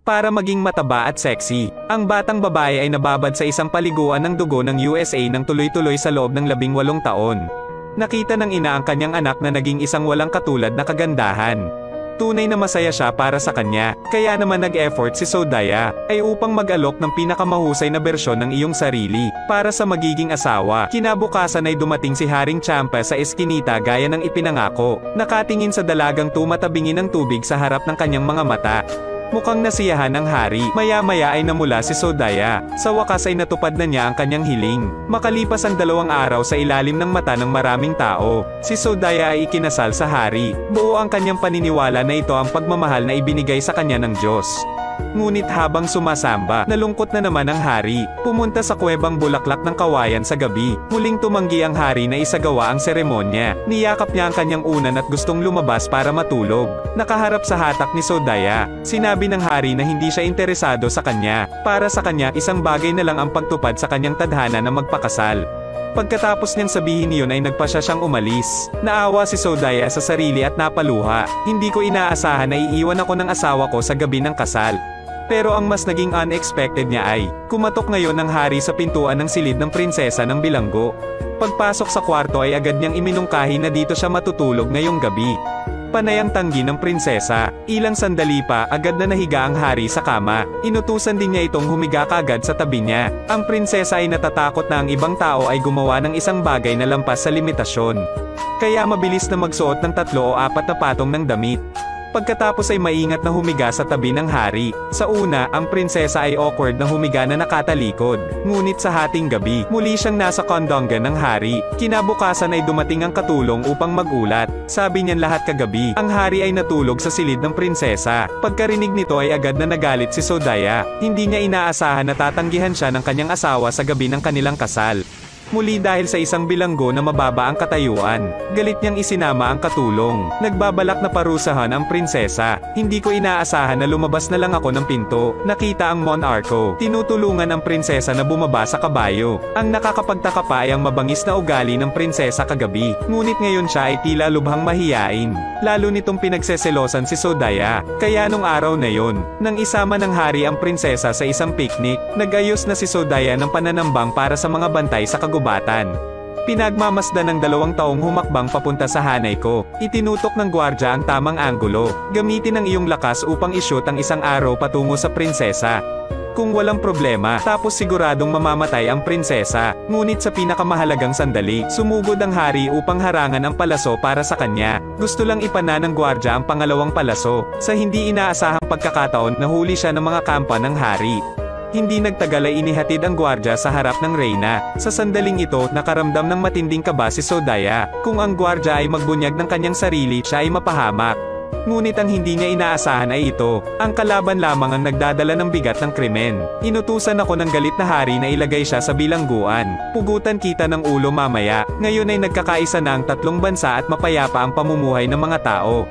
para maging mataba at sexy. Ang batang babae ay nababad sa isang paliguan ng dugo ng USA ng tuloy-tuloy sa loob ng 18 taon. Nakita ng ina ang kanyang anak na naging isang walang katulad na kagandahan. Tunay na masaya siya para sa kanya, kaya naman nag-effort si Zodaya, ay upang mag-alok ng pinakamahusay na bersyon ng iyong sarili, para sa magiging asawa. Kinabukasan ay dumating si Haring Champa sa eskinita gaya ng ipinangako, nakatingin sa dalagang tumatabingi ng tubig sa harap ng kanyang mga mata. Mukhang nasiyahan ang hari. Maya-maya ay namula si Zodaya. Sa wakas ay natupad na niya ang kanyang hiling. Makalipas ang 2 araw sa ilalim ng mata ng maraming tao, si Zodaya ay ikinasal sa hari. Buo ang kanyang paniniwala na ito ang pagmamahal na ibinigay sa kanya ng Diyos. Ngunit habang sumasamba, nalungkot na naman ang hari. Pumunta sa kuwebang bulaklak ng kawayan sa gabi. Muling tumanggi ang hari na isagawa ang seremonya. Niyakap niya ang kanyang unan at gustong lumabas para matulog. Nakaharap sa hatak ni Zodaya. Sinabi ng hari na hindi siya interesado sa kanya. Para sa kanya, isang bagay na lang ang pagtupad sa kanyang tadhana na magpakasal. Pagkatapos niyang sabihin iyon ay nagpasya siyang umalis. Naawa si Zodaya sa sarili at napaluha. Hindi ko inaasahan na iiwan ako ng asawa ko sa gabi ng kasal. Pero ang mas naging unexpected niya ay, kumatok ngayon ng hari sa pintuan ng silid ng prinsesa ng bilanggo. Pagpasok sa kwarto ay agad niyang iminungkahi na dito siya matutulog ngayong gabi. Panay ang tanggi ng prinsesa. Ilang sandali pa, agad na nahiga ang hari sa kama. Inutusan din niya itong humiga kaagad sa tabi niya. Ang prinsesa ay natatakot na ang ibang tao ay gumawa ng isang bagay na lampas sa limitasyon. Kaya mabilis na magsuot ng 3 o 4 na patong ng damit. Pagkatapos ay maingat na humiga sa tabi ng hari. Sa una, ang prinsesa ay awkward na humiga na nakatalikod. Ngunit sa hating gabi, muli siyang nasa kondongan ng hari. Kinabukasan ay dumating ang katulong upang magulat. Sabi niyan lahat kagabi, ang hari ay natulog sa silid ng prinsesa. Pagkarinig nito ay agad na nagalit si Zodaya. Hindi niya inaasahan na tatanggihan siya ng kanyang asawa sa gabi ng kanilang kasal. Muli dahil sa isang bilanggo na mababa ang katayuan, galit niyang isinama ang katulong. Nagbabalak na parusahan ang prinsesa. Hindi ko inaasahan na lumabas na lang ako ng pinto. Nakita ang monarko. Tinutulungan ang prinsesa na bumaba sa kabayo. Ang nakakapagtaka pa ay ang mabangis na ugali ng prinsesa kagabi. Ngunit ngayon siya ay tila lubhang mahiyain. Lalo nitong pinagseselosan si Zodaya. Kaya nung araw na yon, nang isama ng hari ang prinsesa sa isang picnic, nag-ayos na si Zodaya ng pananambang para sa mga bantay sa kagubatan. Pinagmamasdan ng 2 taong humakbang papunta sa hanay ko. Itinutok ng gwardya ang tamang anggulo. Gamitin ang iyong lakas upang i-shoot ang isang arrow patungo sa prinsesa. Kung walang problema, tapos siguradong mamamatay ang prinsesa. Ngunit sa pinakamahalagang sandali, sumugod ang hari upang harangan ang palaso para sa kanya. Gusto lang ipana ng gwardya ang pangalawang palaso. Sa hindi inaasahang pagkakataon, nahuli siya ng mga kampa ng hari. Hindi nagtagal ay inihatid ang gwardya sa harap ng reyna. Sa sandaling ito, nakaramdam ng matinding kaba si Zodaya. Kung ang gwardya ay magbunyag ng kanyang sarili, siya ay mapahamak. Ngunit ang hindi niya inaasahan ay ito, ang kalaban lamang ang nagdadala ng bigat ng krimen. Inutusan ako ng galit na hari na ilagay siya sa bilangguan. Pugutan kita ng ulo mamaya. Ngayon ay nagkakaisa na ang 3 bansa at mapayapa ang pamumuhay ng mga tao.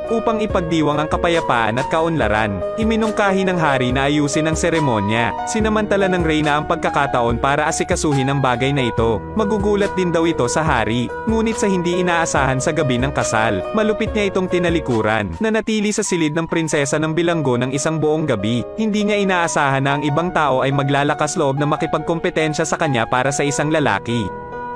Upang ipagdiwang ang kapayapaan at kaunlaran, iminungkahi ng hari na ayusin ang seremonya. Sinamantala ng reyna ang pagkakataon para asikasuhin ang bagay na ito. Magugulat din daw ito sa hari. Ngunit sa hindi inaasahan sa gabi ng kasal, malupit niya itong tinalikuran. Nanatili sa silid ng prinsesa ng bilanggo ng isang buong gabi. Hindi niya inaasahan na ang ibang tao ay maglalakas loob na makipagkompetensya sa kanya para sa isang lalaki.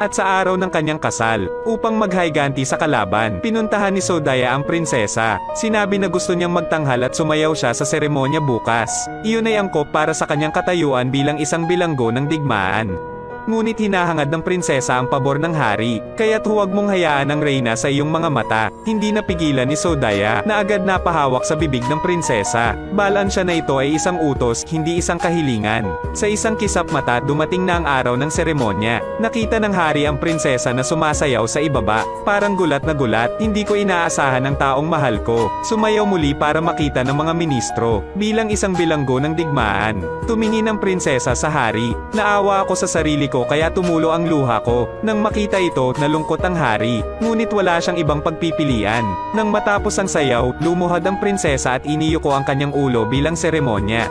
At sa araw ng kanyang kasal, upang maghayganti sa kalaban, pinuntahan ni Zodaya ang prinsesa. Sinabi na gusto niyang magtanghal at sumayaw siya sa seremonya bukas. Iyon ay angkop para sa kanyang katayuan bilang isang bilanggo ng digmaan. Ngunit hinahangad ng prinsesa ang pabor ng hari, kaya't huwag mong hayaan ang reyna sa iyong mga mata. Hindi napigilan ni Zodaya na agad napahawak sa bibig ng prinsesa. Balaan siya na ito ay isang utos, hindi isang kahilingan. Sa isang kisap mata, dumating na ang araw ng seremonya. Nakita ng hari ang prinsesa na sumasayaw sa ibaba. Parang gulat na gulat, hindi ko inaasahan ang taong mahal ko. Sumayaw muli para makita ng mga ministro, bilang isang bilanggo ng digmaan. Tumingin ang prinsesa sa hari. Naawa ako sa sarili ko kaya tumulo ang luha ko. Nang makita ito, nalungkot ang hari. Ngunit wala siyang ibang pagpipilian. Nang matapos ang sayaw, lumuhad ang prinsesa at iniyuko ang kanyang ulo bilang seremonya.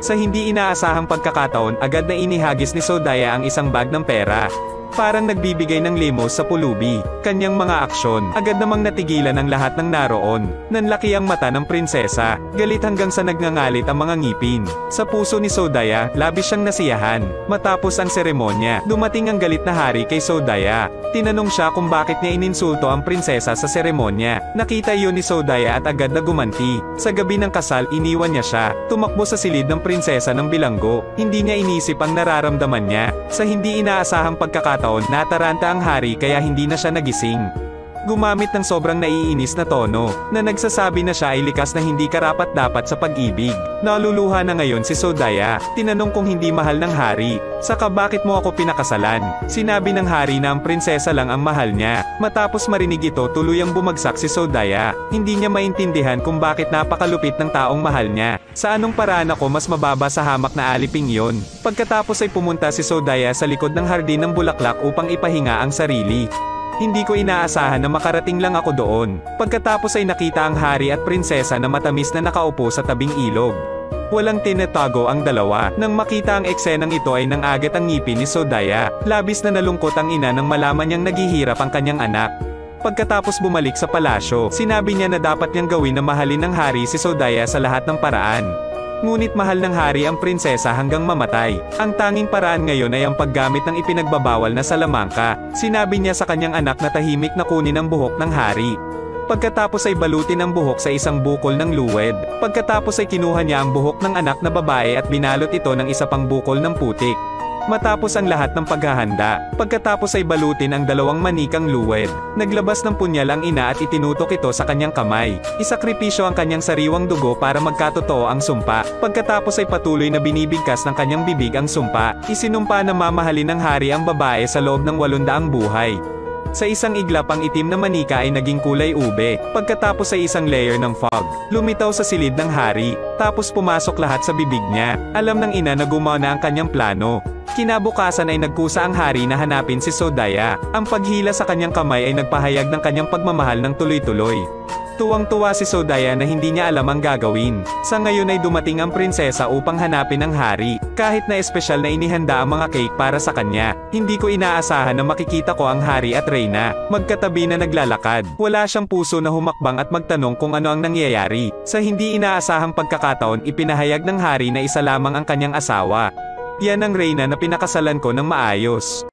Sa hindi inaasahang pagkakataon, agad na inihagis ni Zodaya ang isang bag ng pera. Parang nagbibigay ng limos sa pulubi. Kanyang mga aksyon, agad namang natigilan ang lahat ng naroon. Nanlaki ang mata ng prinsesa, galit hanggang sa nagngangalit ang mga ngipin. Sa puso ni Sodaya, labis siyang nasiyahan. Matapos ang seremonya, dumating ang galit na hari kay Sodaya. Tinanong siya kung bakit niya ininsulto ang prinsesa sa seremonya. Nakita iyon ni Sodaya at agad na gumanti. Sa gabi ng kasal, iniwan niya siya. Tumakbo sa silid ng prinsesa ng bilanggo. Hindi niya inisip ang nararamdaman niya. Sa hindi inaasahang pagkakataon, nataranta ang hari kaya hindi na siya nagising. Gumamit ng sobrang naiinis na tono, na nagsasabi na siya ay likas na hindi karapat-dapat sa pag-ibig. Naluluha na ngayon si Sodaya, tinanong kung hindi mahal ng hari. Saka bakit mo ako pinakasalan? Sinabi ng hari na ang prinsesa lang ang mahal niya. Matapos marinig ito, tuluyang bumagsak si Sodaya. Hindi niya maintindihan kung bakit napakalupit ng taong mahal niya. Sa anong paraan ako mas mababa sa hamak na aliping yon? Pagkatapos ay pumunta si Sodaya sa likod ng hardin ng bulaklak upang ipahinga ang sarili. Hindi ko inaasahan na makarating lang ako doon. Pagkatapos ay nakita ang hari at prinsesa na matamis na nakaupo sa tabing ilog. Walang tinatago ang dalawa. Nang makita ang eksenang ito ay nangagat ang ngipin ni Sodaya. Labis na nalungkot ang ina nang malaman niyang naghihirap ang kanyang anak. Pagkatapos bumalik sa palasyo, sinabi niya na dapat niyang gawin na mahalin ng hari si Sodaya sa lahat ng paraan. Ngunit mahal ng hari ang prinsesa hanggang mamatay. Ang tanging paraan ngayon ay ang paggamit ng ipinagbabawal na salamangka. Sinabi niya sa kanyang anak na tahimik na kunin ang buhok ng hari. Pagkatapos ay balutin ang buhok sa isang bukol ng luwed. Pagkatapos ay kinuha niya ang buhok ng anak na babae at binalot ito ng isa pang bukol ng putik. Matapos ang lahat ng paghahanda, pagkatapos ay balutin ang dalawang manikang luwed. Naglabas ng punyal ang ina at itinutok ito sa kanyang kamay. Isakripisyo ang kanyang sariwang dugo para magkatotoo ang sumpa. Pagkatapos ay patuloy na binibigkas ng kanyang bibig ang sumpa. Isinumpa na mamahalin ng hari ang babae sa loob ng 800 buhay. Sa isang iglap ang itim na manika ay naging kulay ube. Pagkatapos ay isang layer ng fog lumitaw sa silid ng hari. Tapos pumasok lahat sa bibig niya. Alam ng ina na gumawa na ang kanyang plano. Kinabukasan ay nagkusa ang hari na hanapin si Sodaya. Ang paghila sa kanyang kamay ay nagpahayag ng kanyang pagmamahal ng tuloy-tuloy. Tuwang-tuwa si Sodaya na hindi niya alam ang gagawin. Sa ngayon ay dumating ang prinsesa upang hanapin ang hari. Kahit na espesyal na inihanda ang mga cake para sa kanya, hindi ko inaasahan na makikita ko ang hari at reyna magkatabi na naglalakad. Wala siyang puso na humakbang at magtanong kung ano ang nangyayari. Sa hindi inaasahang pagkakataon, ipinahayag ng hari na isa lamang ang kanyang asawa. Yan ang reyna na pinakasalan ko ng maayos.